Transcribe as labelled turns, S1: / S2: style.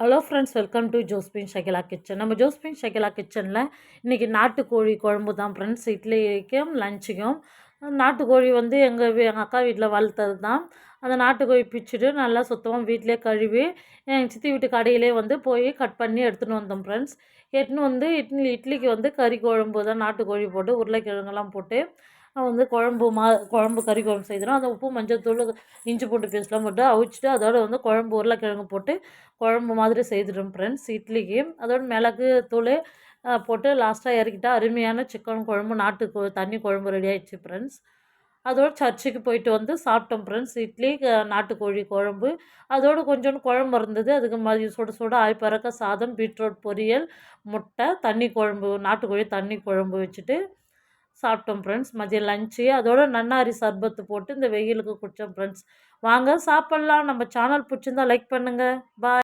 S1: Hello friends, welcome to Josephine Shakila kitchen. நம்ம Josephine Shakila கிச்சனில் இன்றைக்கி நாட்டுக்கோழி குழம்பு தான் ஃப்ரெண்ட்ஸ். இட்லிக்கும் லஞ்சுக்கும் நாட்டுக்கோழி வந்து எங்கள் அக்கா வீட்டில் வளர்த்தது தான். அந்த நாட்டுக்கோழி பிச்சுட்டு நல்லா சுத்தமாக வீட்டிலே கழுவி எங்கள் சித்தி வீட்டு கடையிலே வந்து போய் கட் பண்ணி எடுத்துன்னு வந்தோம் ஃப்ரெண்ட்ஸ். எடுத்துன்னு வந்து இட்லிக்கு வந்து கறி குழம்பு தான், நாட்டுக்கோழி போட்டு உருளைக்கிழங்கெல்லாம் போட்டு வந்து குழம்பு கறி குழம்பு செய்கிறோம். அந்த உப்பு மஞ்சள் தூள் இஞ்சி பூண்டு பேஸ்ட்லாம் போட்டு அவிச்சிட்டு அதோட வந்து குழம்பு உருளைக்கிழங்கு போட்டு குழம்பு மாதிரி செய்துடும் ஃப்ரெண்ட்ஸ் இட்லிக்கு. அதோட மிளகு தூள் போட்டு லாஸ்ட்டாக இறக்கிட்டா அருமையான சிக்கன் குழம்பு தண்ணி குழம்பு ரெடி ஆகிடுச்சு ஃப்ரெண்ட்ஸ். அதோடு சர்ச்சுக்கு போயிட்டு வந்து சாப்பிட்டோம் ஃப்ரெண்ட்ஸ். இட்லி நாட்டுக்கோழி குழம்பு அதோடு கொஞ்சோண்டு குழம்பு இருந்தது. அதுக்கு மதியம் சுட சுட ஆய்ப்பறக்க சாதம், பீட்ரூட் பொரியல், முட்டை, தண்ணி குழம்பு, நாட்டுக்கோழி தண்ணி குழம்பு வச்சுட்டு சாப்பிட்டோம் ஃப்ரெண்ட்ஸ். மதியம் லஞ்சு அதோட நன்னாரி சர்பத்து போட்டு இந்த வெயிலுக்கு குடித்தோம் ஃப்ரெண்ட்ஸ். வாங்க சாப்பிட்லாம். நம்ம சேனல் பிடிச்சிருந்தா லைக் பண்ணுங்கள். பாய்.